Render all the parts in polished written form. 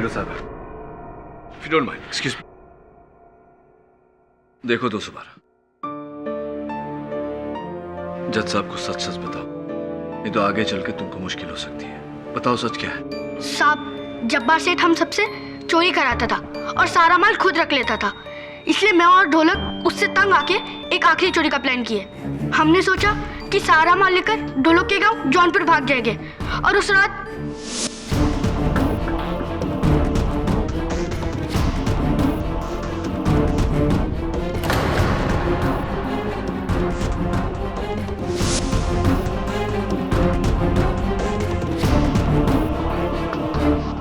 Hello साहब, if you don't mind, excuse me. देखो 212, जज साहब को सच सच बताओ, नहीं तो आगे चल के तुमको मुश्किल हो सकती है। बताओ सच क्या है? साहब, जब्बार सेठ हम सबसे चोरी कराता था और सारा माल खुद रख लेता था, इसलिए मैं और ढोलक उससे तंग आके एक आखिरी चोरी का प्लान किए। हमने सोचा कि सारा माल लेकर ढोलक के गांव जौनपुर भाग जाएंगे और उस रात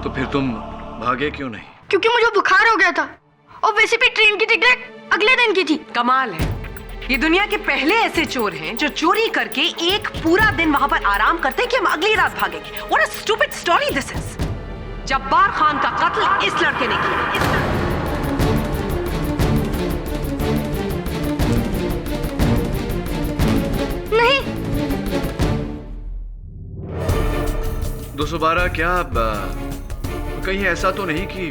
तो फिर तुम भागे क्यों नहीं? क्योंकि मुझे बुखार हो गया था और वैसे भी ट्रेन की टिकट अगले दिन की थी। कमाल है, ये दुनिया के पहले ऐसे चोर हैं जो चोरी करके एक पूरा दिन वहां पर आराम करते हैं कि हम अगली रात भागेंगे। What a stupid story this is। Jabbar Khan का कत्ल इस लड़के ने किया। नहीं। 212 क्या कहीं ऐसा तो नहीं कि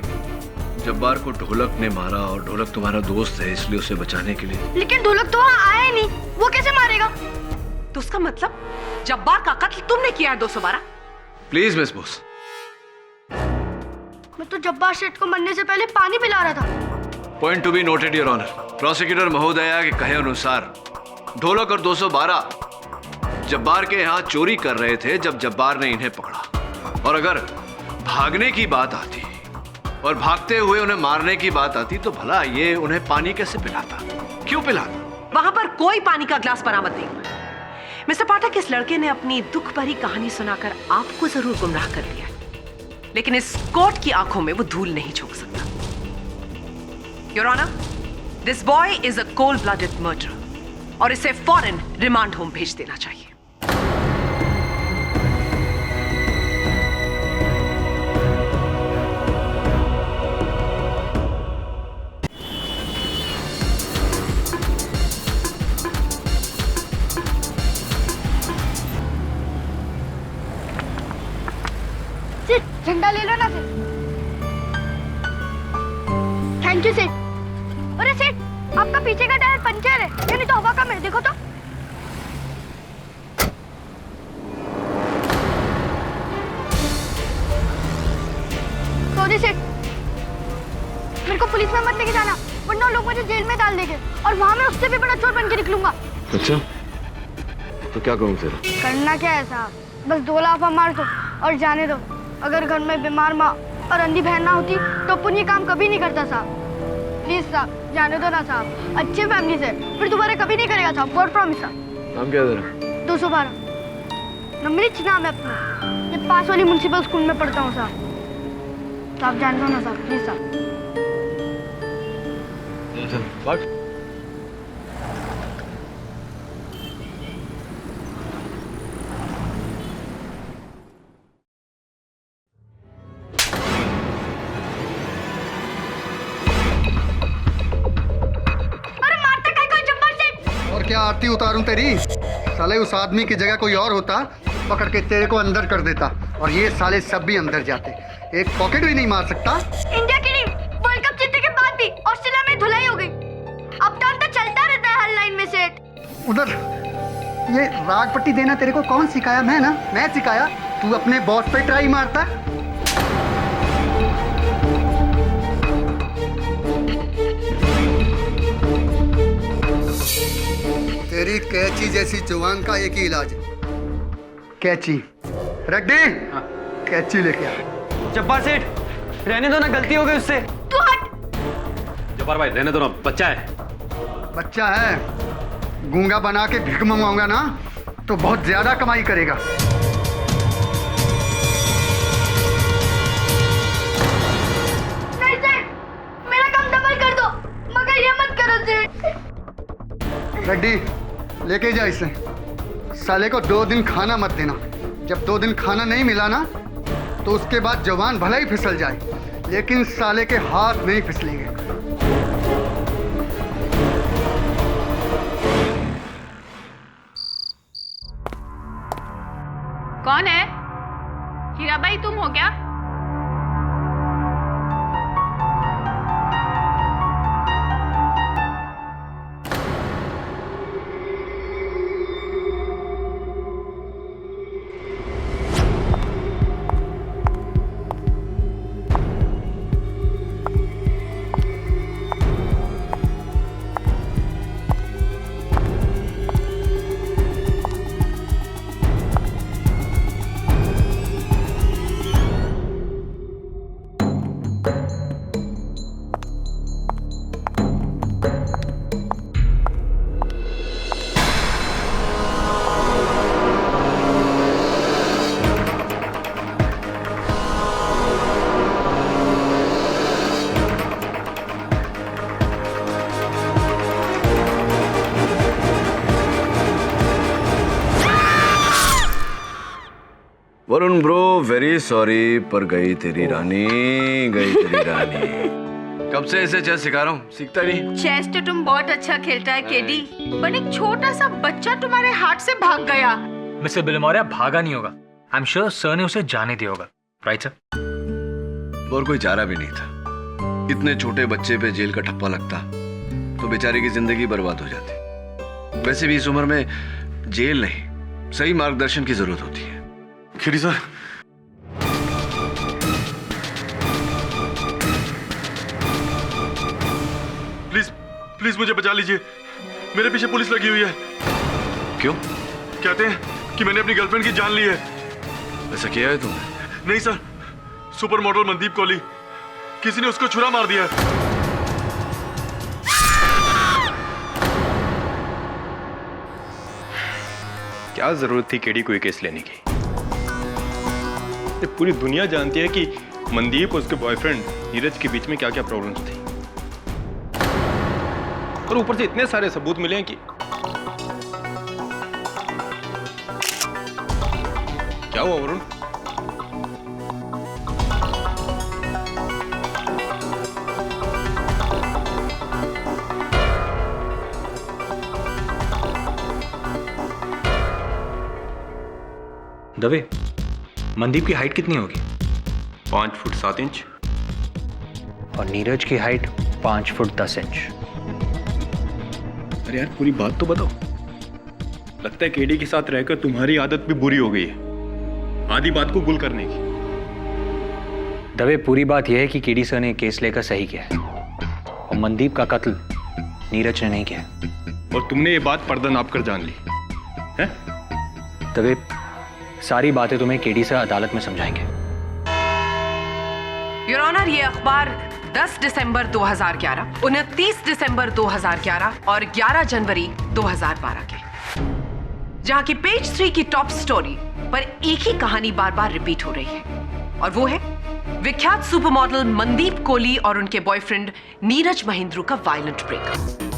जब्बार को ढोलक ने मारा और ढोलक तुम्हारा दोस्त है इसलिए उसे बचाने के लिए? लेकिन ढोलक तो वहाँ आया ही नहीं, वो कैसे मारेगा? तो उसका मतलब जब्बार का कत्ल तुमने किया है 212? Please miss Bose. मैं तो जब्बार सेठ को मरने से पहले पानी पिला रहा था। Point to be noted your honour. Prosecutor महोदया के कहे अनुसार ढोलक और 212 जब्बार के यहाँ चोरी कर रहे थे जब जब्बार ने इन्हें पकड़ा, और अगर भागने की बात आती और भागते हुए उन्हें मारने की बात आती तो भला ये उन्हें पानी कैसे पिलाता? क्यों पिलाता? वहां पर कोई पानी का ग्लास बरामद नहीं हुआ। मिस्टर पाठक, इस लड़के ने अपनी दुख भरी कहानी सुनाकर आपको जरूर गुमराह कर दिया, लेकिन इस कोर्ट की आंखों में वो धूल नहीं झोंक सकता। Your honour, this boy is a cold blooded murderer और इसे फौरन रिमांड होम भेज देना चाहिए। झंडा ले लो ना सेठ। थैंक यू सेठ। अरे सेठ, आपका पीछे का टायर पंचर है, यानी तो हवा कम है, देखो तो। सॉरी सेठ, मेरे को पुलिस में मत लेके जाना, वरना लोग मुझे जेल में डाल देंगे और वहां मैं उससे भी बड़ा चोर बन के निकलूंगा। अच्छा, तो क्या करूं फिर? करना क्या है साहब, बस 2 लाफा मार दो और जाने दो। अगर घर में बीमार माँ और अंधी बहन ना होती तो पुण्य काम कभी नहीं करता साहब। प्लीज साहब, जाने दो ना साहब, अच्छे फैमिली से, फिर दोबारा कभी नहीं करेगा साहब, गॉड प्रॉमिस साहब। नाम क्या है तेरा? 212 नमृत नाम है अपना, ये पास वाली म्युनिसिपल स्कूल में पढ़ता हूँ साहब। साहब जाने दो ना साहब, प्लीज साहब। क्या आरती उतारूं तेरी? साले उस आदमी की जगह कोई और होता, पकड़ के तेरे को अंदर कर देता, और ये साले सब भी अंदर जाते। एक पॉकेट भी नहीं मार सकता। इंडिया की टीम वर्ल्ड कप जीतने के बाद भी ऑस्ट्रेलिया में धुलाई हो गई। अप डाउन तो चलता रहता है हर लाइन में सेठ। उधर ये राग पट्टी देना तेरे को कौन सिखाया? मैं सिखाया? तू अपने बॉस पे ट्राई मारता। तेरी कैची जैसी जुबान का एक ही इलाज है, कैची। रेड्डी, कैची लेके आ। जब्बार सेठ, रहने दो ना, गलती हो गई उससे। तू हट। जब्बार भाई रहने दो ना, बच्चा है। बच्चा है? गूंगा बना के भिख मंगवाऊंगा ना तो बहुत ज्यादा कमाई करेगा। नहीं सेठ, मेरा काम डबल कर दो, मगर ये मत करो सेठ। रेड्डी, लेके जा इसे। साले को 2 दिन खाना मत देना। जब 2 दिन खाना नहीं मिला ना तो उसके बाद जवान भला ही फिसल जाए, लेकिन साले के हाथ नहीं फिसलेंगे। कौन है? हीराबाई तुम हो क्या? वरुण ब्रो वेरी सॉरी, पर गई तेरी रानी, गई तेरी रानी। कब से इसे चेस सिखा रहा हूँ, सीखता नहीं। चेस तो तुम बहुत अच्छा खेलता है केडी, पर एक छोटा सा बच्चा तुम्हारे हाथ से भाग गया। मिस्टर बिलमोरिया भागा नहीं होगा। आई एम श्योर सर ने उसे जाने दिया होगा, राइट सर? और कोई चारा भी नहीं था। इतने छोटे बच्चे पे जेल का ठप्पा लगता तो बेचारे की जिंदगी बर्बाद हो जाती। वैसे भी इस उम्र में जेल नहीं, सही मार्गदर्शन की जरूरत होती है। केडी सर, प्लीज प्लीज मुझे बचा लीजिए, मेरे पीछे पुलिस लगी हुई है। क्यों? कहते हैं कि मैंने अपनी गर्लफ्रेंड की जान ली है। ऐसा किया है तुमने? नहीं sir, super model Mandeep Kohli, किसी ने उसको छुरा मार दिया है। क्या जरूरत थी केडी को ये केस लेने की? ये पूरी दुनिया जानती है कि मनदीप और उसके बॉयफ्रेंड नीरज के बीच में क्या क्या प्रॉब्लम्स थी, और ऊपर से इतने सारे सबूत मिले हैं कि क्या हुआ वरुण? दवे, मनदीप की हाइट कितनी होगी? 5 फुट 7 इंच। और नीरज की हाइट 5 फुट 10 इंच। अरे यार पूरी बात तो बताओ। लगता है केडी के साथ रहकर तुम्हारी आदत भी बुरी हो गई है, आधी बात को गुल करने की। दवे, पूरी बात यह है कि केडी सर ने केस लेकर सही किया है, और मनदीप का कत्ल नीरज ने नहीं किया। और तुमने ये बात पर्दा नाप कर जान ली है? दवे, सारी बातें तुम्हें केडी सर अदालत में समझाएंगे। योर ऑनर, ये अखबार 10 दिसंबर 2011, 29 दिसंबर 2011 और 11 जनवरी 2012 के, जहां की पेज 3 की टॉप स्टोरी पर एक ही कहानी बार बार रिपीट हो रही है, और वो है विख्यात सुपर मॉडल मनदीप कोहली और उनके बॉयफ्रेंड नीरज महेंद्रू का वायलेंट ब्रेकअप।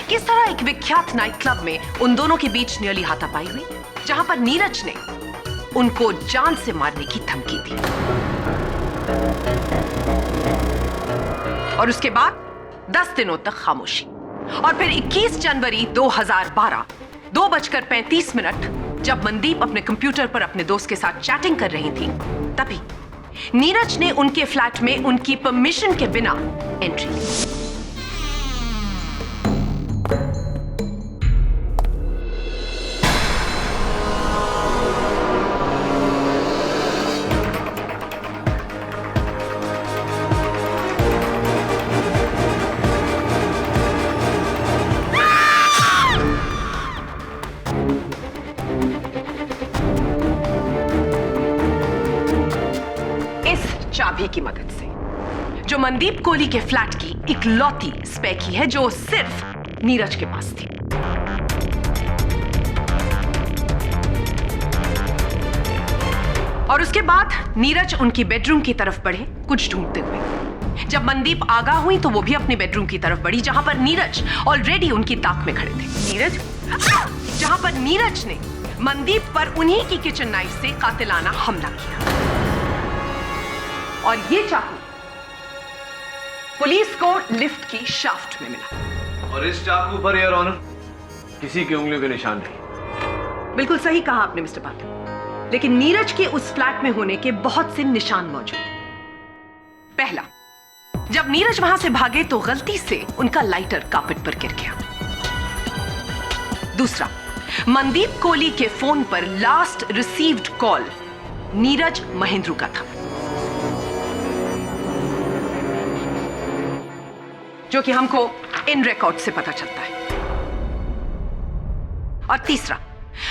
किस तरह एक विख्यात नाइट क्लब में उन दोनों के बीच नियरली हाथापाई हुई, जहां पर नीरज ने उनको जान से मारने की धमकी दी, और उसके बाद 10 दिनों तक खामोशी। और फिर 21 जनवरी 2012 2:35 जब मनदीप अपने कंप्यूटर पर अपने दोस्त के साथ चैटिंग कर रही थी, तभी नीरज ने उनके फ्लैट में उनकी परमिशन के बिना एंट्री ली। चाबी की मदद से, जो मनदीप कोहली के फ्लैट की इकलौती स्पेयर की है, जो सिर्फ नीरज के पास थी। और उसके बाद नीरज उनकी बेडरूम की तरफ बढ़े कुछ ढूंढते हुए। जब मनदीप आगाह हुई तो वो भी अपनी बेडरूम की तरफ बढ़ी, जहां पर नीरज ऑलरेडी उनकी ताक में खड़े थे। जहां पर नीरज ने मनदीप पर उन्हीं की किचन नाइफ से कातिलाना हमला किया, और ये चाकू पुलिस को लिफ्ट की शाफ्ट में मिला। और इस चाकू पर योर ऑनर किसी की उंगलियों के निशान नहीं। बिल्कुल सही कहा आपने मिस्टर पाठक, लेकिन नीरज के उस फ्लैट में होने के बहुत से निशान मौजूद हैं। पहला, जब नीरज वहां से भागे तो गलती से उनका लाइटर कार्पेट पर गिर गया। दूसरा, मनदीप कोहली के फोन पर last received call Neeraj Mahendru का था, जो कि हमको इन रिकॉर्ड से पता चलता है। और तीसरा,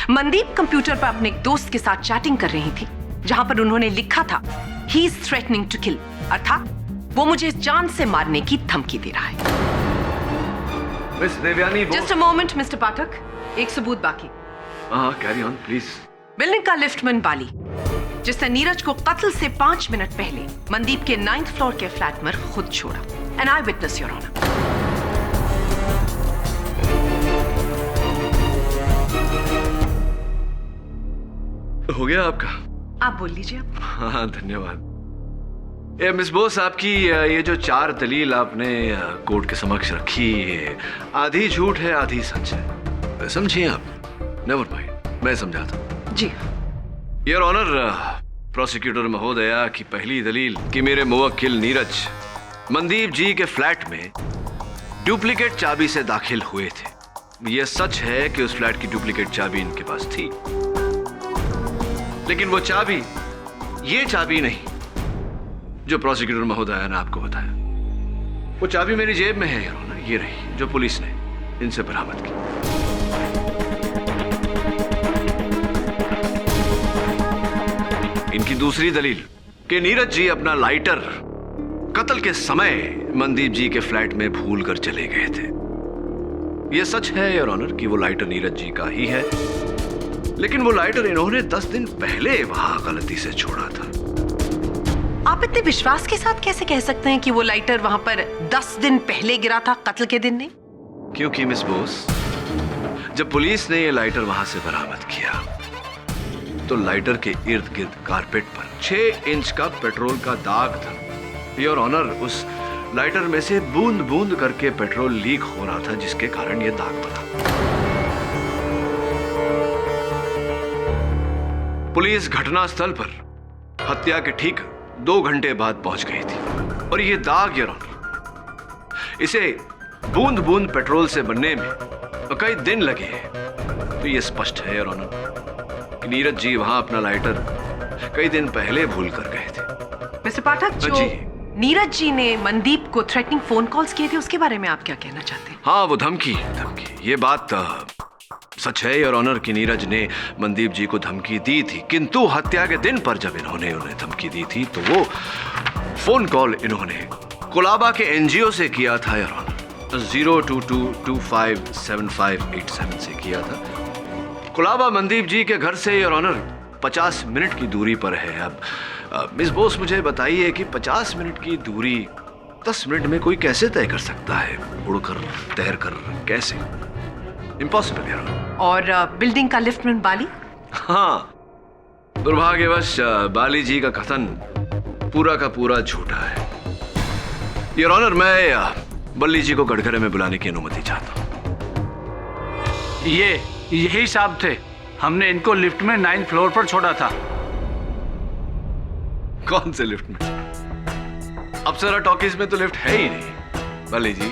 मनदीप कंप्यूटर पर अपने एक दोस्त के साथ चैटिंग कर रही थी, जहां पर उन्होंने लिखा था he is threatening to kill, अर्थात वो मुझे जान से मारने की धमकी दे रहा है। Miss Devyani, just a moment mister Pathak, एक सबूत बाकी। हाँ, कैरी ऑन प्लीज। बिल्डिंग का लिफ्टमैन बाली, जिसने नीरज को कत्ल से 5 मिनट पहले मनदीप के 9th फ्लोर के फ्लैट में खुद छोड़ा। An eye witness your honour. हो गया आपका? आप बोल लीजिए अब। हाँ धन्यवाद। मिस बोस, आपकी ये जो 4 दलील आपने कोर्ट के समक्ष रखी है, आधी झूठ है आधी सच है, समझिए आप। नेवर माइंड, मैं समझाता। जी योर ऑनर, प्रोसिक्यूटर महोदया की पहली दलील कि मेरे मुवक्किल नीरज मनदीप जी के फ्लैट में डुप्लीकेट चाबी से दाखिल हुए थे। यह सच है कि उस फ्लैट की डुप्लीकेट चाबी इनके पास थी, लेकिन वो चाबी ये चाबी नहीं जो प्रोसिक्यूटर महोदया ने आपको बताया। वो चाबी मेरी जेब में है योर ऑनर, ये रही जो पुलिस ने इनसे बरामद की। इनकी दूसरी दलील कि नीरज जी अपना लाइटर कत्ल के समय मनदीप जी के फ्लैट में भूल कर चले गए थे। यह सच है योर ऑनर कि वो लाइटर नीरज जी का ही है, लेकिन वो लाइटर इन्होंने 10 दिन पहले वहां गलती से छोड़ा था। आप इतने विश्वास के साथ कैसे कह सकते हैं कि वो लाइटर वहां पर 10 दिन पहले गिरा था, कत्ल के दिन नहीं? क्योंकि मिस बोस, जब पुलिस ने ये लाइटर वहां से बरामद किया तो लाइटर के इर्द गिर्द कारपेट पर 6 इंच का पेट्रोल का दाग था। योर ऑनर, उस लाइटर में से बूंद बूंद करके पेट्रोल लीक हो रहा था, जिसके कारण यह दाग बना। पुलिस घटनास्थल पर हत्या के ठीक 2 घंटे बाद पहुंच गई थी, और यह दाग योर ऑनर, इसे बूंद बूंद पेट्रोल से बनने में कई दिन लगे हैं। तो यह स्पष्ट है योर ऑनर कि नीरज जी वहां अपना लाइटर कई दिन पहले भूल कर गए थे। मिस्टर पाठक, जो नीरज जी ने मनदीप को थ्रेटनिंग फोन कॉल्स किए थे, उसके बारे में आप क्या कहना चाहते हैं? हाँ, वो धमकी। ये बात सच है योर ऑनर कि नीरज ने मनदीप जी को धमकी दी थी, किंतु हत्या के दिन पर जब इन्होंने उन्हें धमकी दी थी तो वो फोन कॉल इन्होंने कोलाबा के एनजीओ से किया था योर ऑनर, 022257587 से किया था। कोलाबा मनदीप जी के घर से योर ऑनर 50 मिनट की दूरी पर है। अब मिस बोस, मुझे बताइए कि 50 मिनट की दूरी 10 मिनट में कोई कैसे तय कर सकता है? उड़कर, तैरकर, कैसे? इम्पॉसिबल यार। और बिल्डिंग का लिफ्टमैन बाली? हाँ, दुर्भाग्यवश बाली जी का कथन पूरा का पूरा झूठा है योर ऑनर। मैं बल्ली जी को गड़गड़े में बुलाने की अनुमति चाहता हूँ। यही साहब थे, हमने इनको लिफ्ट में 9th फ्लोर पर छोड़ा था। कौन से लिफ्ट में? अप्सरा टॉकीज में तो लिफ्ट है ही नहीं बल्ली जी।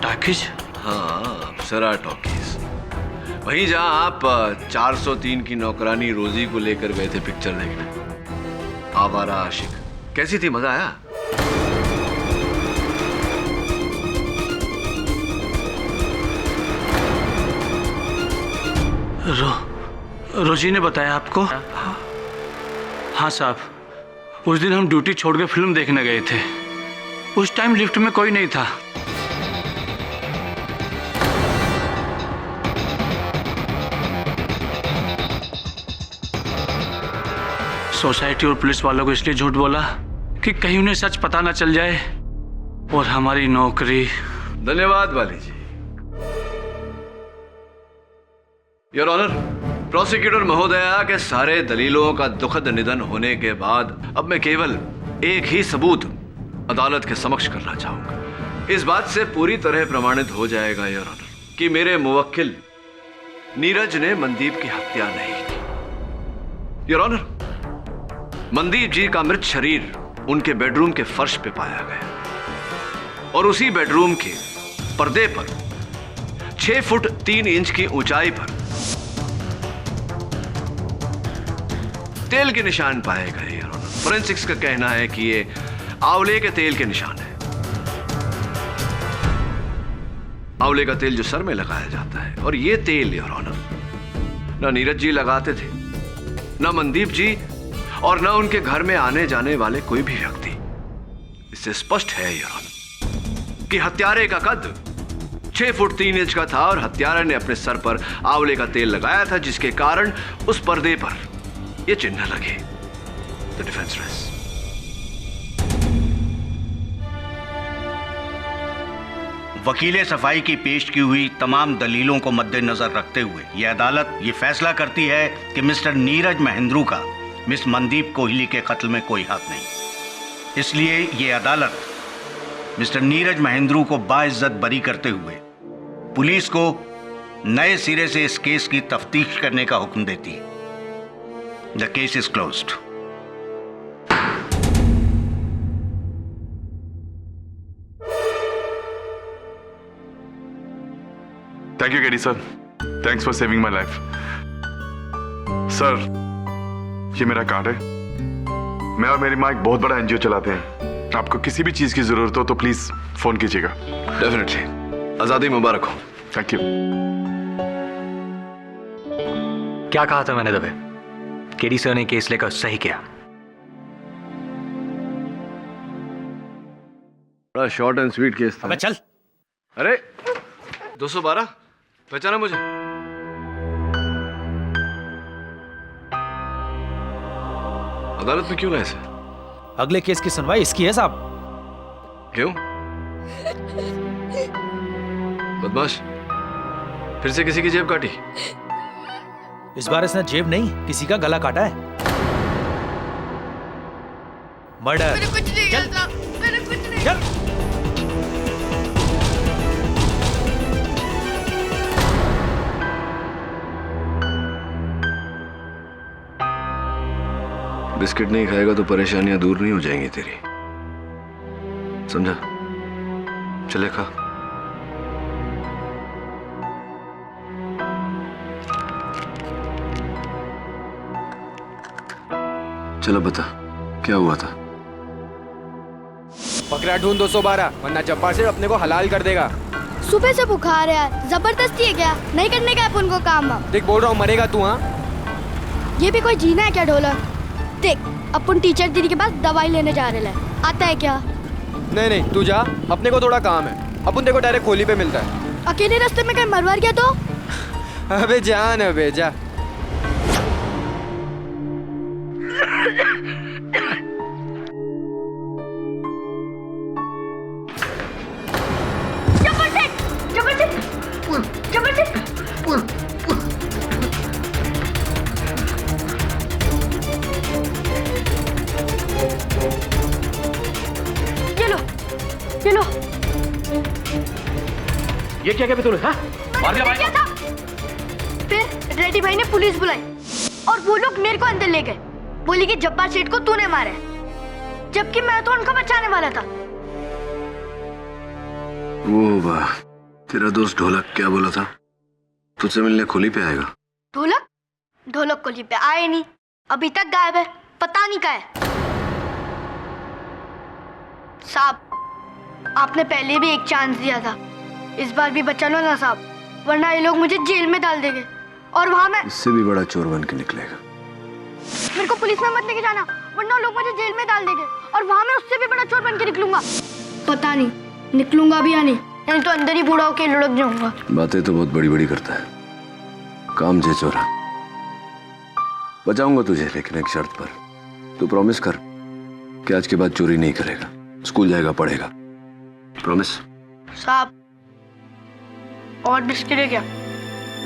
टॉकीज? हाँ, अप्सरा टॉकीज, वहीं जहां आप 403 की नौकरानी रोजी को लेकर गए थे पिक्चर देखने। आवारा आशिक कैसी थी, मजा आया? रोजी ने बताया आपको? हाँ साहब, उस दिन हम ड्यूटी छोड़ के फिल्म देखने गए थे। उस टाइम लिफ्ट में कोई नहीं था। सोसाइटी और पुलिस वालों को इसलिए झूठ बोला कि कहीं उन्हें सच पता ना चल जाए और हमारी नौकरी। धन्यवाद बाली जी। योर ऑनर, प्रोसिक्यूटर महोदया के सारे दलीलों का दुखद निधन होने के बाद अब मैं केवल एक ही सबूत अदालत के समक्ष करना चाहूंगा। इस बात से पूरी तरह प्रमाणित हो जाएगा योर ऑनर कि मेरे मुवक्किल नीरज ने मनदीप की हत्या नहीं की। योर ऑनर, मनदीप जी का मृत शरीर उनके बेडरूम के फर्श पे पाया गया और उसी बेडरूम के पर्दे पर 6 फुट 3 इंच की ऊंचाई पर तेल के निशान पाए गए। फोरेंसिक्स का कहना है कि ये आंवले के तेल के निशान है। आंवले का तेल जो सर में लगाया जाता है, और ये तेल योर ऑनर ना नीरज जी लगाते थे, ना मनदीप जी, और ना उनके घर में आने जाने वाले कोई भी व्यक्ति। इससे स्पष्ट है योर ऑनर कि हत्यारे का कद 6 फुट 3 इंच का था और हत्यारे ने अपने सर पर आंवले का तेल लगाया था, जिसके कारण उस पर्दे पर ये चिन्ह लगे। The defence race. वकीले सफाई की पेश की हुई तमाम दलीलों को मद्देनजर रखते हुए ये अदालत ये फैसला करती है कि मिस्टर नीरज महेंद्रू का मिस मनदीप कोहली के कत्ल में कोई हक नहीं। इसलिए ये अदालत मिस्टर नीरज महेंद्रू को बाइज्जत बरी करते हुए पुलिस को नए सिरे से इस केस की तफ्तीश करने का हुक्म देती है। The case is closed. Thank you KD sir, thanks for saving my life. Sir, ये मेरा कार्ड है। मैं और मेरी माँ एक बहुत बड़ा एनजीओ चलाते हैं। आपको किसी भी चीज की जरूरत हो तो प्लीज फोन कीजिएगा। डेफिनेटली। आजादी मुबारक हो। Thank you. क्या कहा था मैंने दबे? केडी सर ने केस लेकर सही किया। बड़ा शॉर्ट एंड स्वीट केस था। अबे चल। अरे 212 पहचाना मुझे? अदालत में क्यों लाए इसे? अगले केस की सुनवाई इसकी है साहब। क्यों? बदमाश, फिर से किसी की जेब काटी? इस बार इसने जेब नहीं, किसी का गला काटा है। मर्डर। मैंने कुछ नहीं किया साहब, मैंने कुछ नहीं। चल। बिस्किट नहीं खाएगा तो परेशानियां दूर नहीं हो जाएंगी तेरी, समझा? चले खा। चलो बता, क्या हुआ था? पकड़ा ढूंढ 212, वरना जब्बार से अपने को हलाल कर देगा। सुबह से बुखार है यार, जबरदस्ती है क्या? नहीं करने का अपन को काम। देख बोल रहा हूँ, मरेगा तू। हाँ, ये भी कोई जीना है क्या ढोलक? देख, अपन टीचर दीदी के पास दवाई लेने जा रहे हैं, आता है क्या? नहीं नहीं, तू जा, अपने को थोड़ा काम है। अपन देखो डायरेक्ट खोली पे मिलता है। अकेले रास्ते में कहीं मरवार गया तो? अबे जान, अबे जा। चलो। ये क्या क्या तूने? हाँ? मार दिया भाई को। फिर रेड्डी भाई ने पुलिस बुलाई और वो लोग मेरे को अंदर ले गए। बोली कि जब्बार सेठ को तूने मारा है, जबकि मैं तो उनको बचाने वाला था। वो वाह, तेरा दोस्त ढोलक क्या बोला था? तुझसे मिलने खोली पे आएगा। ढोलक? ढोलक खोली पे आए नहीं, अभी तक गायब है, पता नहीं कहाँ है। साहब, आपने पहले भी एक चांस दिया था, इस बार भी बचा लो ना साहब, वरना ये लोग मुझे जेल में डाल देंगे और वहाँ मैं इससे भी बड़ा चोर बन के निकलेगा। मेरे को पुलिस में मत लेके जाना, वरना लोग मुझे जेल में डाल देंगे और वहाँ मैं उससे भी बड़ा चोर बन के निकलूंगा। पता नहीं निकलूंगा भी या नहीं तो अंदर ही बूढ़ा होके लुढ़क जाऊंगा। बातें तो बहुत बड़ी बड़ी करता है, काम जे चोरा। बचाऊंगा तुझे, लेकिन एक शर्त पर। तू प्रॉमिस कर कि आज के बाद चोरी नहीं करेगा, स्कूल जाएगा, पढ़ेगा। प्रॉमिस? साहब, और बिस्किट है क्या?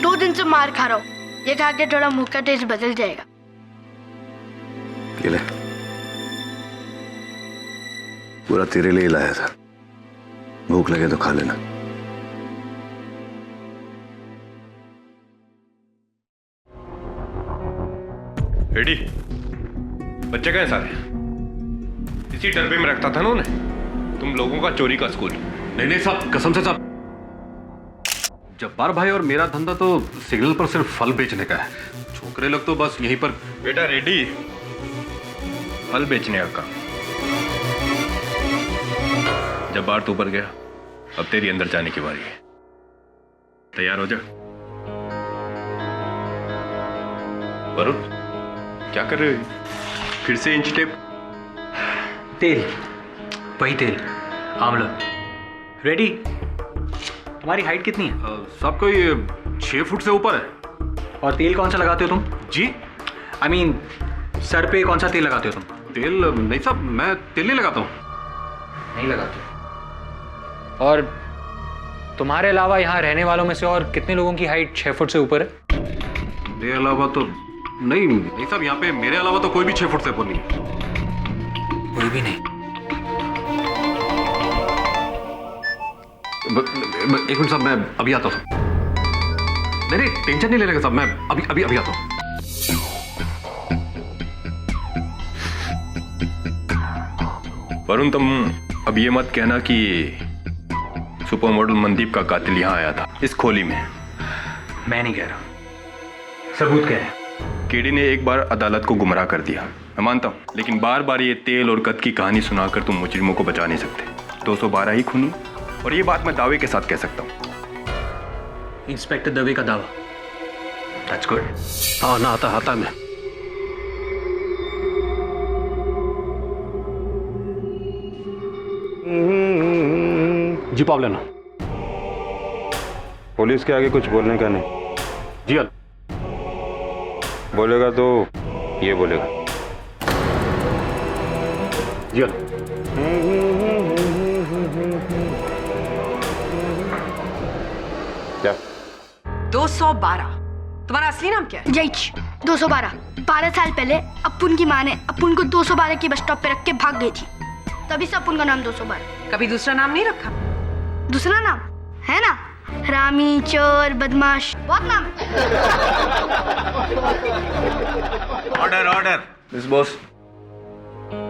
2 दिन से मार खा रहा हूँ, ये खा के थोड़ा मुंह का टेस्ट बदल जाएगा। ये ले, पूरा तेरे लिए लाया था, भूख लगे तो खा लेना। रेडी? बच्चे कहाँ हैं सारे? इसी डरबे में रखता था ना उन्हें, तुम लोगों का चोरी का स्कूल। नहीं नहीं साहब, कसम से साहब, जब्बार भाई और मेरा धंधा तो सिग्नल पर सिर्फ फल बेचने का है। छोकरे लोग तो बस यहीं पर। बेटा रेडी, फल बेचने का काम। जब्बार तो ऊपर गया, अब तेरी अंदर जाने की बारी है। तैयार हो जा। वरुण, क्या कर रहे हो? फिर से इंच टेप? तेल, वही तेल, आंवला। रेडी? तुम्हारी हाइट कितनी है? साहब कोई 6 फुट से ऊपर है। और तेल कौन सा लगाते हो तुम? जी? I mean, सर पे कौन सा तेल लगाते हो तुम? तेल नहीं साहब, मैं तेल नहीं लगाता हूँ। नहीं लगाते? और तुम्हारे अलावा यहाँ रहने वालों में से और कितने लोगों की हाइट 6 फुट से ऊपर है? मेरे अलावा तो नहीं साहब, यहाँ पे मेरे अलावा तो कोई भी 6 फुट से ऊपर नहीं है। कोई भी नहीं? एक मिनट साहब, मैं अभी आता हूँ। नहीं टेंशन नहीं लेने का साहब, मैं अभी आता हूँ। वरुण, तुम अब ये मत कहना कि सुपर मॉडल मनदीप का कातिल यहाँ आया था इस खोली में। मैं नहीं कह रहा, सबूत कह रहे हैं। केडी ने एक बार अदालत को गुमराह कर दिया, मैं मानता हूँ, लेकिन बार बार ये तेल और कद की कहानी सुनाकर तुम मुजरिमों को बचा नहीं सकते। 212 ही खूनी, और ये बात मैं दावे के साथ कह सकता हूँ। इंस्पेक्टर दवे का दावा। That's good. हाँ ना, आता मैं। जी पाव लेना। पुलिस के आगे कुछ बोलने का नहीं। जी अल। बोलेगा तो ये बोलेगा। जी अल। क्या? 212। तुम्हारा असली नाम क्या है? जयच 212। 12 साल पहले अपुन की माँ ने अपुन को 212 की बस स्टॉप पे रख के भाग गई थी, तभी से अपुन का नाम 212। कभी दूसरा नाम नहीं रखा? दूसरा नाम है ना, रामी, चोर, बदमाश, बहुत नाम है। Order order. मिस बॉस,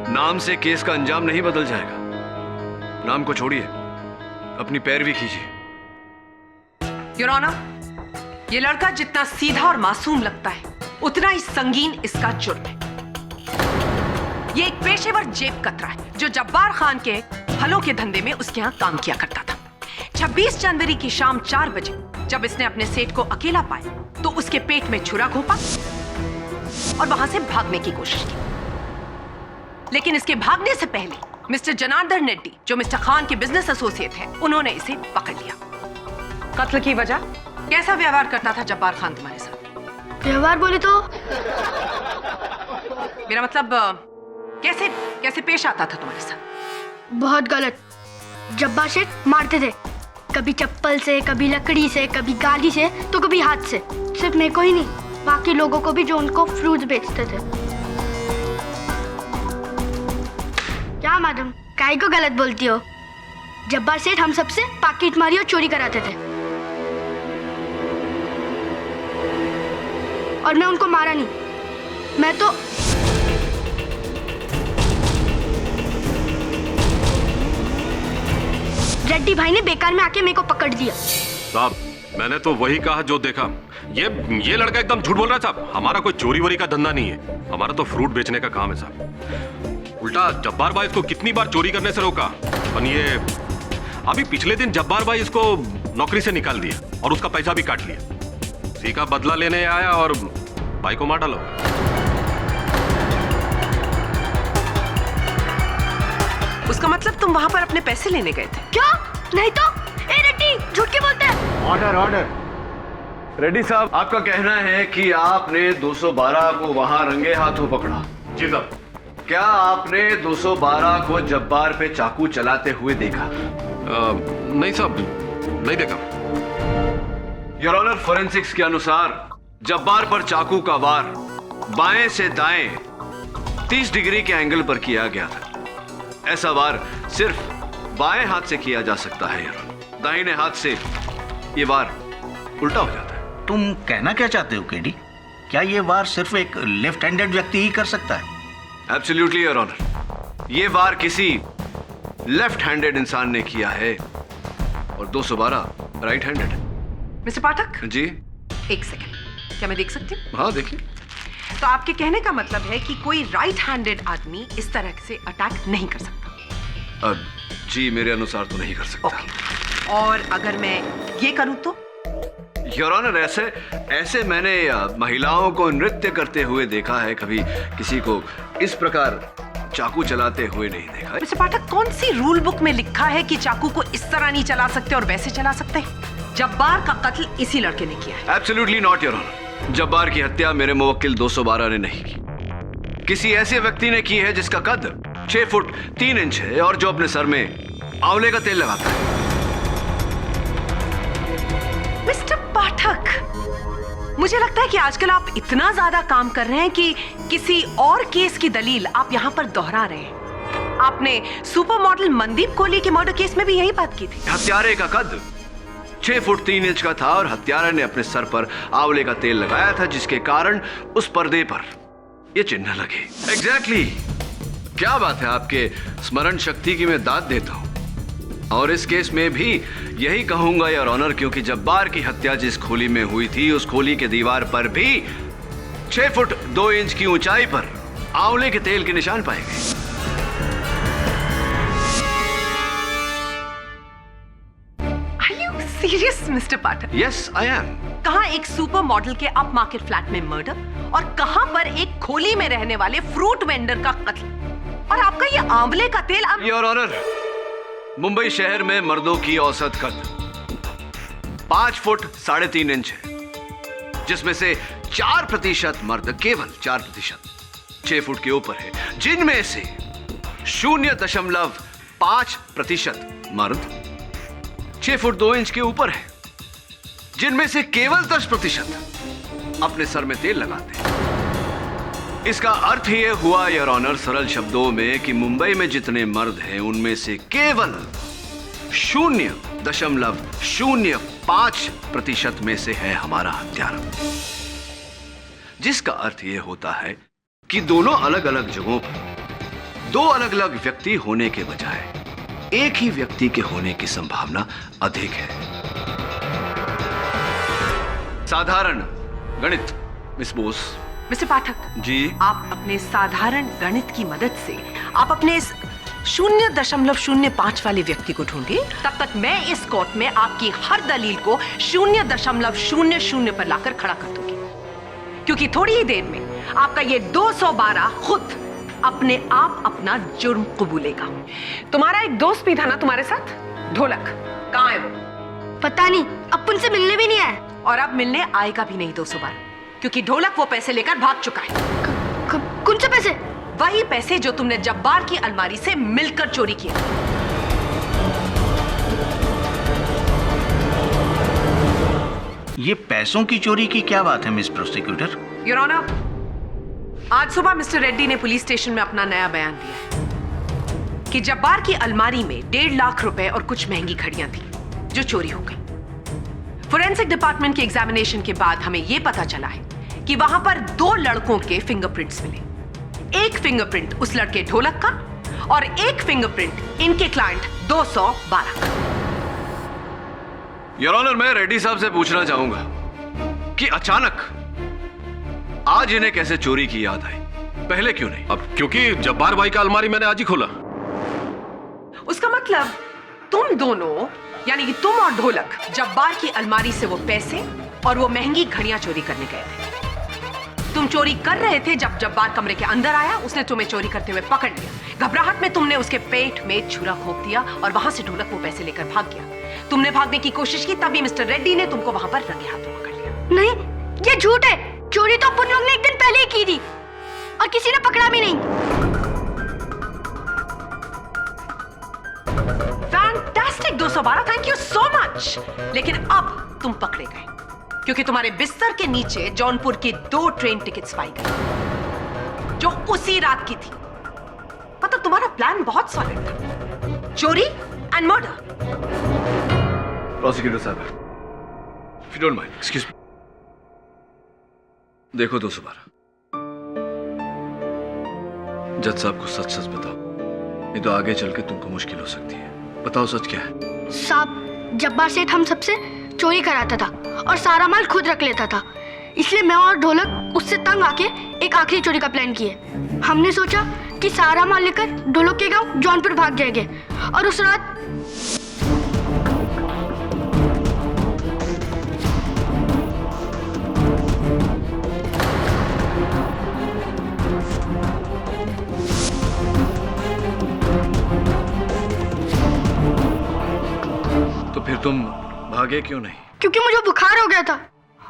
नाम से केस का अंजाम नहीं बदल जाएगा। नाम को छोड़िए, अपनी पैरवी कीजिए। योर ऑनर, ये लड़का जितना सीधा और मासूम लगता है, उतना ही संगीन इसका जुर्म है। ये एक पेशेवर जेब कतरा है जो जब्बार खान के फलों के धंधे में उसके यहाँ काम किया करता था। 26 जनवरी की शाम 4 बजे जब इसने अपने सेठ को अकेला पाया तो उसके पेट में छुरा घोंपा और वहां से भागने की कोशिश की। लेकिन इसके भागने से पहले मिस्टर जनार्दन रेड्डी, जो मिस्टर खान के बिजनेस एसोसिएट हैं, उन्होंने इसे पकड़ लिया। कत्ल की वजह? कैसा व्यवहार करता था जब्बार खान तुम्हारे साथ? व्यवहार बोले तो मेरा मतलब कैसे कैसे पेश आता था तुम्हारे साथ? बहुत गलत। जब्बार सेठ मारते थे, कभी चप्पल से, कभी लकड़ी से, कभी गाली से, तो कभी हाथ से। सिर्फ मेरे को ही नहीं, बाकी लोगों को भी जो उनको फ्रूट्स बेचते थे। क्या मैडम, काहे को गलत बोलती हो? जब्बार सेठ हम सबसे पाकिट मारी और चोरी कराते थे, और मैं उनको मारा नहीं। मैं तो रेड्डी भाई ने बेकार में आके मेरे को पकड़ दिया। साहब, मैंने तो वही कहा जो देखा। ये लड़का एकदम झूठ बोल रहा है साहब। हमारा कोई चोरी वोरी का धंधा नहीं है, हमारा तो फ्रूट बेचने का काम है साहब। उल्टा जब्बार भाई इसको कितनी बार चोरी करने से रोका, और ये अभी पिछले दिन जब्बार भाई इसको नौकरी से निकाल दिया और उसका पैसा भी काट लिया। उसी का बदला लेने आया और भाई को मार डालो। उसका मतलब तुम वहां पर अपने पैसे लेने गए थे? क्या? नहीं तो। ए रेड्डी, झूठ क्यों बोलते हैं? Order order. रेड्डी साहब, आपका कहना है कि आपने 212 को वहां रंगे हाथों पकड़ा? जी साहब। क्या आपने 212 को जब्बार पे चाकू चलाते हुए देखा? नहीं साहब, नहीं देखा। योर ऑनर, फोरेंसिक्स के अनुसार जब्बार पर चाकू का वार बाएं से दाएं 30 डिग्री के एंगल पर किया गया था। ऐसा वार सिर्फ बाएं हाथ से किया जा सकता है योर ऑनर। दाहिने हाथ से ये वार उल्टा हो जाता है। तुम कहना क्या चाहते हो केडी? क्या ये वार सिर्फ एक लेफ्ट हैंडेड व्यक्ति ही कर सकता है? एब्सोल्युटली योर ऑनर, ये वार किसी लेफ्ट हैंडेड इंसान ने किया है और 212 right handed. Mister Pathak ji, एक सेकंड, क्या मैं देख सकती हूँ? हाँ देखिए। तो आपके कहने का मतलब है कि कोई राइट हैंडेड आदमी इस तरह से अटैक नहीं कर सकता? जी, मेरे अनुसार तो नहीं कर सकता। और अगर मैं ये करूं तो? योर ऑनर, ऐसे मैंने महिलाओं को नृत्य करते हुए देखा है, कभी किसी को इस प्रकार चाकू चलाते हुए नहीं देखा है। मिस्टर पाठक, कौन सी रूल बुक में लिखा है कि चाकू को इस तरह नहीं चला सकते और वैसे चला सकते? जब्बार का कत्ल इसी लड़के ने किया है। Absolutely not your honour. Jabbar की हत्या मेरे मुवक्किल 212 ने नहीं की, किसी ऐसे व्यक्ति ने की है जिसका कद 6 फुट 3 इंच है और जो अपने सर में आंवले का तेल लगाता है। मिस्टर पाठक, मुझे लगता है कि आजकल आप इतना ज्यादा काम कर रहे हैं कि किसी और केस की दलील आप यहाँ पर दोहरा रहे हैं। आपने सुपर मॉडल मनदीप कोहली के मर्डर केस में भी यही बात की थी। हत्यारे का कद 6 फुट 3 इंच का था और हत्यारे ने अपने सर पर आंवले का तेल लगाया था, जिसके कारण उस पर्दे पर ये चिन्ह लगे। एग्जैक्टली। क्या बात है, आपके स्मरण शक्ति की मैं दाद देता हूं। और इस केस में भी यही कहूंगा योर ऑनर, क्योंकि जब्बार की हत्या जिस खोली में हुई थी उस खोली के दीवार पर भी 6 फुट 2 इंच की ऊंचाई पर आंवले के तेल के निशान पाए गए। Serious mister Pathak? Yes I am. कहां एक सुपर मॉडल के अप मार्केट फ्लैट में मर्डर और कहां पर एक खोली में रहने वाले फ्रूट वेंडर का कत्ल, और आपका ये आंवले का तेल। योर ऑनर, मुंबई शहर में मर्दों की औसत कद 5 फुट 3.5 इंच है, जिसमें से 4% मर्द, केवल 4% 6 फुट के ऊपर है, जिनमें से 0.5% मर्द 6 फुट 2 इंच के ऊपर है, जिनमें से केवल 10% अपने सर में तेल लगाते हैं। इसका अर्थ यह हुआ योर ऑनर, सरल शब्दों में, कि मुंबई में जितने मर्द हैं उनमें से केवल 0.05% में से है हमारा हत्यारा। जिसका अर्थ यह होता है कि दोनों अलग अलग जगहों पर 2 अलग अलग व्यक्ति होने के बजाय एक ही व्यक्ति के होने की संभावना अधिक है। साधारण गणित मिस बोस। मिस्टर पाठक जी, आप अपने साधारण गणित की मदद से आप अपने इस 0.05 वाले व्यक्ति को ढूंढिए। तब तक मैं इस कोर्ट में आपकी हर दलील को 0.00 पर लाकर खड़ा कर दूंगी, क्योंकि थोड़ी ही देर में आपका ये 212 खुद अपने आप अपना जुर्म कबूलेगा। तुम्हारा एक दोस्त भी था ना तुम्हारे साथ, ढोलक, कहाँ है वो? पता नहीं, अब उनसे मिलने भी नहीं आए। और अब मिलने आएगा भी नहीं 212, क्योंकि ढोलक वो पैसे लेकर भाग चुका है। कौन से पैसे? वही पैसे जो तुमने जब्बार की अलमारी से मिलकर चोरी किए। ये पैसों की चोरी की क्या बात है मिस प्रोसिक्यूटर? योर ऑनर, आज सुबह मिस्टर रेड्डी ने पुलिस स्टेशन में अपना नया बयान दिया कि जब्बार की अलमारी में 1.5 लाख रुपए और कुछ महंगी घड़ियां थी जो चोरी हो गई। फोरेंसिक डिपार्टमेंट के एग्जामिनेशन के बाद हमें यह पता चला है कि वहां पर 2 लड़कों के फिंगरप्रिंट्स मिले। एक फिंगरप्रिंट उस लड़के ढोलक का और एक फिंगरप्रिंट इनके क्लाइंट 212 का। योर ऑनर, मैं रेड्डी साहब से पूछना चाहूंगा कि अचानक आज इन्हें कैसे चोरी की याद आई, पहले क्यों नहीं? अब क्योंकि जब्बार भाई का अलमारी मैंने आज ही खोला। उसका मतलब तुम दोनों, यानी कि तुम और ढोलक, जब्बार की अलमारी से वो पैसे और वो महंगी घड़ियां चोरी करने गए थे। तुम चोरी कर रहे थे जब जब्बार कमरे के अंदर आया, उसने तुम्हें चोरी करते हुए पकड़ लिया। घबराहट में तुमने उसके पेट में छुरा घोंप दिया और वहां से ढोलक वो पैसे लेकर भाग गया। तुमने भागने की कोशिश की, तभी मिस्टर रेड्डी ने तुमको वहां पर रंगे हाथों पकड़ लिया। नहीं, ये झूठ है। चोरी तो अपन लोग ने एक दिन पहले ही की थी और किसी ने पकड़ा भी नहीं। Fantastic 212, thank you so much. लेकिन अब तुम पकड़े गए क्योंकि तुम्हारे बिस्तर के नीचे जौनपुर की 2 ट्रेन टिकट्स पाई गई जो उसी रात की थी। मतलब तुम्हारा प्लान बहुत सॉलिड था, चोरी एंड मर्डर। प्रोसिक्यूटर साहब, if you don't mind, excuse me. देखो 212, जज साहब को सच सच बताओ, नहीं तो आगे चल के तुमको मुश्किल हो सकती है। बताओ सच क्या है? साहब, जब्बार सेठ हम सबसे चोरी कराता था और सारा माल खुद रख लेता था, इसलिए मैं और ढोलक उससे तंग आके एक आखिरी चोरी का प्लान किए। हमने सोचा कि सारा माल लेकर ढोलक के गांव जौनपुर भाग जाएंगे और उस रात तो फिर तुम भागे क्यों नहीं? क्योंकि मुझे बुखार हो गया था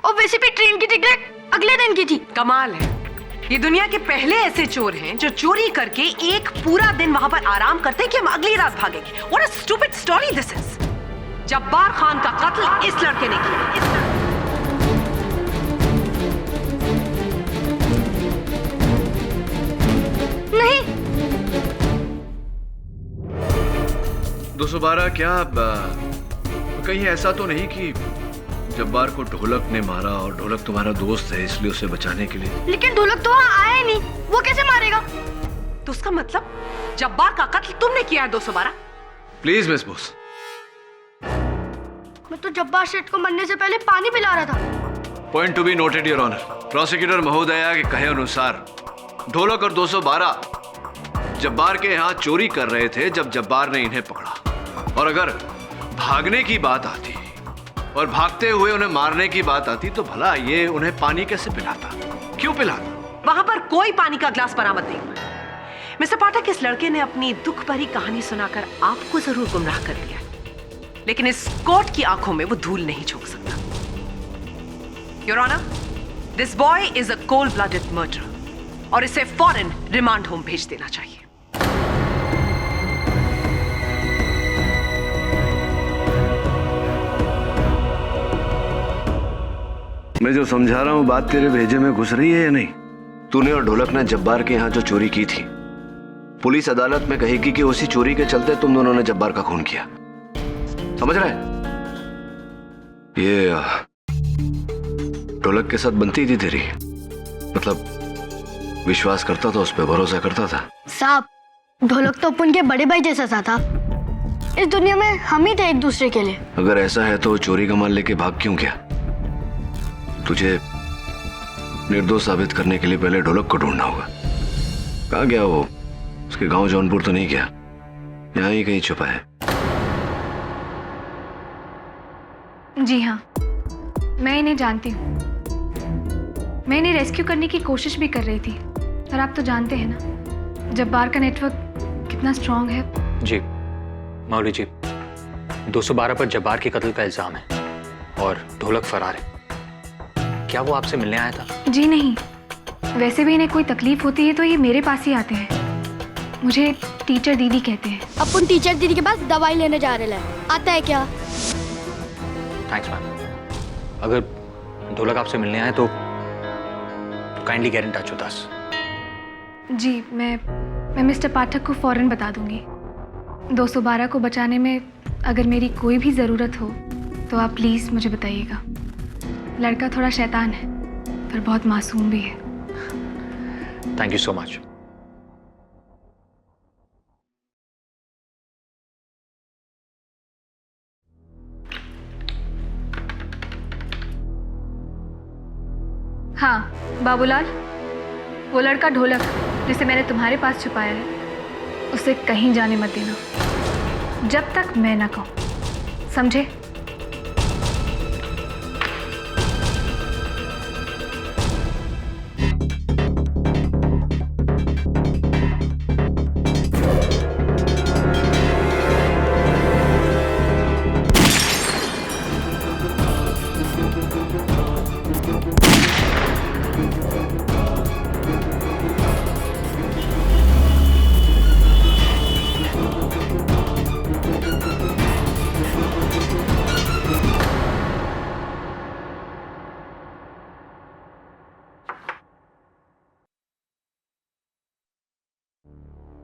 और वैसे भी ट्रेन की टिकट अगले दिन की थी। कमाल है, ये दुनिया के पहले ऐसे चोर हैं जो चोरी करके एक पूरा दिन वहां पर आराम करते हैं कि हम अगली रात भागेंगे। What a stupid story this is। Jabbar Khan का कत्ल इस लड़के ने किया। नहीं। 212 क्या कहीं ऐसा तो नहीं कि जब्बार को ढोलक ने मारा और ढोलक तुम्हारा दोस्त है इसलिए उसे बचाने के लिए? लेकिन ढोलक तो वहाँ आया ही नहीं, वो कैसे मारेगा? तो उसका मतलब जब्बार का कत्ल तुमने किया है 212? Please miss Bose. मैं तो जब्बार सेठ को मरने से पहले पानी पिला रहा था। Point to be noted your honour. Prosecutor महोदया के कहे अनुसार ढोलक और 212 जब्बार के यहाँ चोरी कर रहे थे जब जब्बार ने इन्हें पकड़ा। और अगर भागने की बात आती और भागते हुए उन्हें मारने की बात आती तो भला ये उन्हें पानी कैसे पिलाता, क्यों पिलाता? वहां पर कोई पानी का ग्लास बरामद नहीं हुआ। मिस्टर पाठक, इस लड़के ने अपनी दुख भरी कहानी सुनाकर आपको जरूर गुमराह कर दिया, लेकिन इस कोर्ट की आंखों में वो धूल नहीं झोंक सकता। Your honour, this boy is a cold blooded murderer और इसे फौरन रिमांड होम भेज देना चाहिए। मैं जो समझा रहा हूं बात तेरे भेजे में घुस रही है या नहीं? तूने और ढोलक ने जब्बार के यहाँ जो चोरी की थी, पुलिस अदालत में कहेगी कि उसी चोरी के चलते तुम दोनों ने जब्बार का खून किया। समझ रहे? ये ढोलक के साथ बनती थी तेरी, मतलब विश्वास करता था, उस पर भरोसा करता था। साहब, ढोलक तो अपन के बड़े भाई जैसा सा था। इस दुनिया में हम ही थे एक दूसरे के लिए। अगर ऐसा है तो चोरी का माल लेके भाग क्यों गया? तुझे निर्दोष साबित करने के लिए पहले ढोलक को ढूंढना होगा। कहाँ गया वो? उसके गांव जौनपुर तो नहीं गया, यहाँ ही कहीं छुपा है। जी हाँ, मैं इन्हें जानती हूँ। मैं इन्हें रेस्क्यू करने की कोशिश भी कर रही थी, पर आप तो जानते हैं ना जब्बार का नेटवर्क कितना स्ट्रांग है। जी मौली जी, 212 पर जब्बार के कत्ल का इल्जाम है और ढोलक फरार है। क्या वो आपसे मिलने आया था? जी नहीं, वैसे भी इन्हें कोई तकलीफ होती है तो ये मेरे पास ही आते हैं। मुझे टीचर दीदी कहते हैं। अपन टीचर दीदी के पास दवाई लेने जा रहे हैं, आता है क्या? Thanks ma'am. अगर ढोलक आपसे मिलने आए तो kindly get in touch with us. जी, मैं मिस्टर पाठक को फौरन बता दूंगी। 212 को बचाने में अगर मेरी कोई भी ज़रूरत हो तो आप प्लीज़ मुझे बताइएगा। लड़का थोड़ा शैतान है पर बहुत मासूम भी है। Thank you so much. हाँ बाबूलाल, वो लड़का ढोलक जिसे मैंने तुम्हारे पास छुपाया है, उसे कहीं जाने मत देना जब तक मैं ना कहूँ, समझे?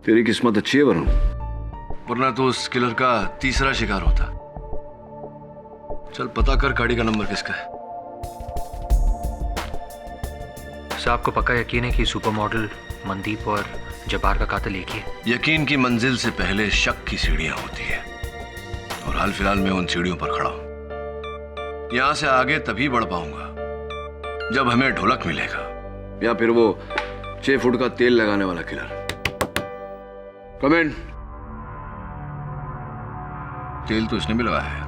तेरी किस्मत अच्छी है वरुण, वरना तो उस किलर का तीसरा शिकार होता। चल पता कर गाड़ी का नंबर किसका है। सर, आपको पक्का यकीन है कि सुपर मॉडल मनदीप और जब्बार का कातिल एक ही है? यकीन की मंजिल से पहले शक की सीढ़ियां होती है और हाल फिलहाल मैं उन सीढ़ियों पर खड़ा हूं। यहां से आगे तभी बढ़ पाऊंगा जब हमें ढोलक मिलेगा या फिर वो 6 फुट का तेल लगाने वाला किलर। कमेंट। तेल तो इसने भी लगाया है।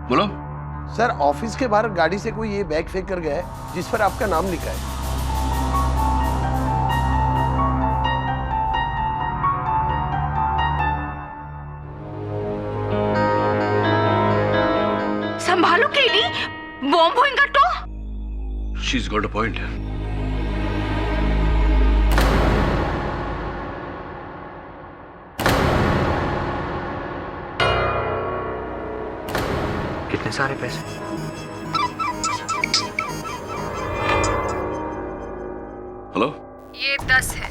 बोलो सर, ऑफिस के बाहर गाड़ी से कोई ये बैग फेंक कर गया है जिस पर आपका नाम लिखा है। संभालो केडी, बॉम्ब होएगा तो। She is got a point. इतने सारे पैसे। हेलो, ये 10 है।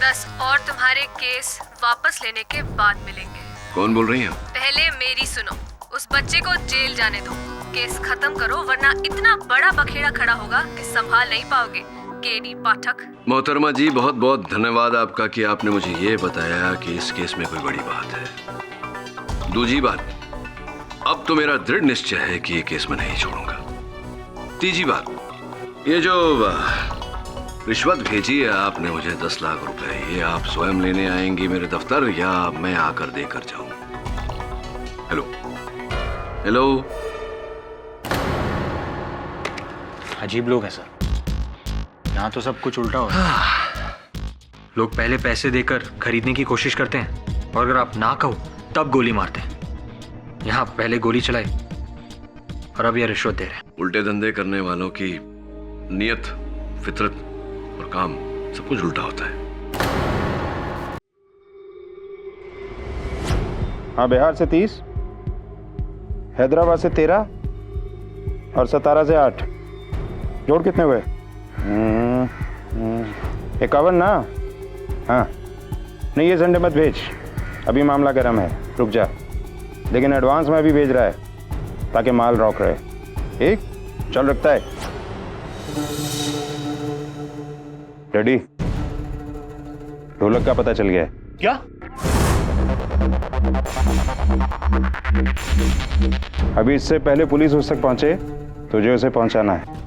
10 और तुम्हारे केस वापस लेने के बाद मिलेंगे। कौन बोल रही हैं? पहले मेरी सुनो, उस बच्चे को जेल जाने दो, केस खत्म करो, वरना इतना बड़ा बखेड़ा खड़ा होगा कि संभाल नहीं पाओगे। केडी पाठक। मोहतरमा जी, बहुत बहुत धन्यवाद आपका कि आपने मुझे ये बताया कि इस केस में कोई बड़ी बात है। दूसरी बात, अब तो मेरा दृढ़ निश्चय है कि ये केस मैं नहीं छोड़ूंगा। तीसरी बात, ये जो रिश्वत भेजी है आपने मुझे 10 लाख रुपए, ये आप स्वयं लेने आएंगी मेरे दफ्तर या मैं आकर देकर जाऊं? Hello hello. अजीब लोग हैं सर, यहाँ तो सब कुछ उल्टा हो रहा है। लोग पहले पैसे देकर खरीदने की कोशिश करते हैं और अगर आप ना कहो तब गोली मारते हैं। यहाँ पहले गोली चलाई और अब यह रिश्वत दे रहे हैं। उल्टे धंधे करने वालों की नियत, फितरत और काम सब कुछ उल्टा होता है। हाँ, बिहार से 30, हैदराबाद से 13 और सतारा से 8। जोड़ कितने हुए? 51 ना? हाँ, नहीं ये संडे मत भेज, अभी मामला गर्म है, रुक जा। लेकिन एडवांस में भी भेज रहा है ताकि माल रॉक रहे। ठीक, चल रखता है। रेडी? ढोलक का पता चल गया है। क्या? अभी इससे पहले पुलिस उस तक पहुंचे तुझे उसे पहुंचाना है।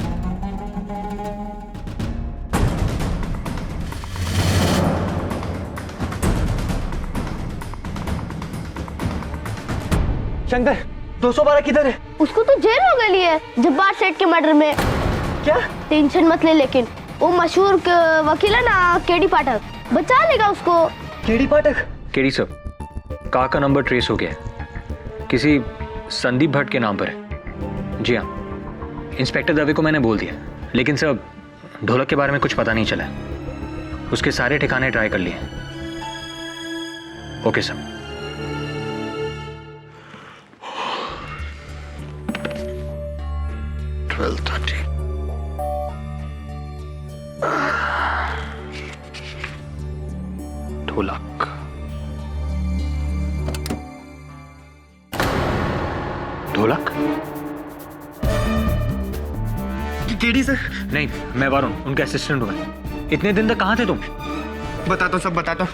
शंकर, 212 किधर है? उसको तो जेल हो गई है जब्बार सेठ के मर्डर में। क्या? टेंशन मत ले, लेकिन वो मशहूर वकील है ना केडी पाठक, बचा लेगा उसको। केडी पाठक? केडी सर, कार का नंबर ट्रेस हो गया है, किसी संदीप भट्ट के नाम पर है। जी हाँ, इंस्पेक्टर दवे को मैंने बोल दिया, लेकिन सर ढोलक के बारे में कुछ पता नहीं चला। उसके सारे ठिकाने ट्राई कर लिए। Okay sir. ढोलक, ढोलक? KD sir? नहीं, मैं वरुण, उनका असिस्टेंट हूँ मैं। इतने दिन तक कहाँ थे तुम? बताता हूँ, सब बताता हूँ।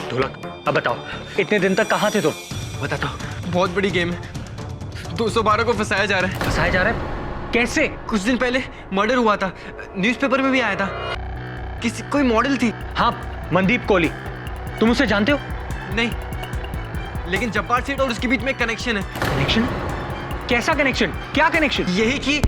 ढोलक, अब बताओ, इतने दिन तक कहाँ थे तुम? बताता हूँ, बहुत बड़ी गेम है। 212 को फंसाया जा रहा है। फंसाया जा रहा है? कैसे? कुछ दिन पहले मर्डर हुआ था, न्यूज़पेपर में भी आया था। किसी कोई मॉडल थी। हाँ, मनदीप कोहली। तुम उसे जानते हो? नहीं, लेकिन जब्बार सेठ और उसके बीच में कनेक्शन है। कनेक्शन? कैसा कनेक्शन? क्या कनेक्शन? यही कि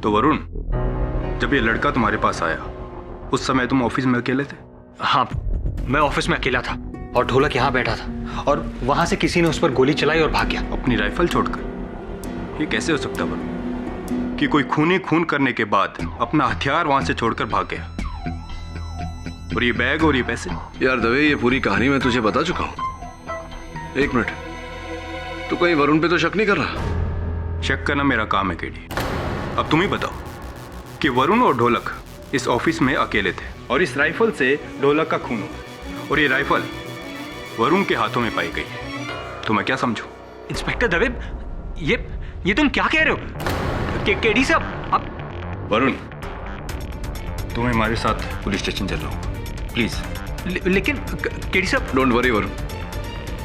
तो वरुण, जब ये लड़का तुम्हारे पास आया उस समय तुम ऑफिस में अकेले थे? हाँ, मैं ऑफिस में अकेला था और ढोलक यहाँ बैठा था और वहां से किसी ने उस पर गोली चलाई और भाग गया। अपनी राइफल छोड़कर? ये कैसे हो सकता वरुण कि कोई खूनी खून करने के बाद अपना हथियार वहां से छोड़कर भाग गया? और ये बैग और ये पैसे? यार दवे, ये पूरी कहानी मैं तुझे बता चुका हूं। एक मिनट, तू कहीं वरुण पे तो शक नहीं कर रहा? शक करना मेरा काम है केडी। अब तुम ही बताओ कि वरुण और ढोलक इस ऑफिस में अकेले थे और इस राइफल से ढोलक का खून हुआ और ये राइफल वरुण के हाथों में पाई गई है, तो मैं क्या समझूं? इंस्पेक्टर दवे, ये तुम क्या कह रहे हो? केडी साहब, अब वरुण, तुम्हें हमारे साथ पुलिस स्टेशन चल रहा हूँ, प्लीज। लेकिन केडी साहब। डोंट वरी वरुण,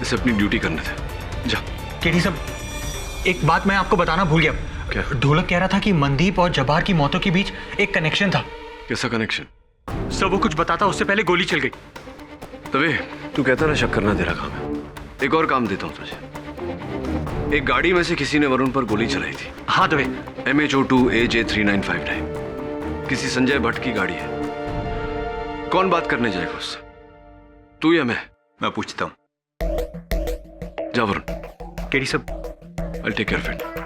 इसे अपनी ड्यूटी करने थे, जा। केडी साहब, एक बात मैं आपको बताना भूल गया। क्या? ढोलक कह रहा था कि मनदीप और जब्बार की मौतों के बीच एक कनेक्शन था। कैसा कनेक्शन? सब वो कुछ बताता उससे पहले गोली चल गई। तभी तू कहता ना शक करना तेरा काम है। एक और काम देता हूँ तुझे। एक गाड़ी में से किसी ने वरुण पर गोली चलाई थी। हाँ तभी। MH02 AJ3959 किसी संजय भट्ट की गाड़ी है। कौन बात करने जाएगा उससे, तू या मैं पूछता हूँ। जा वरुण। केडी साहब, I'll take care of it.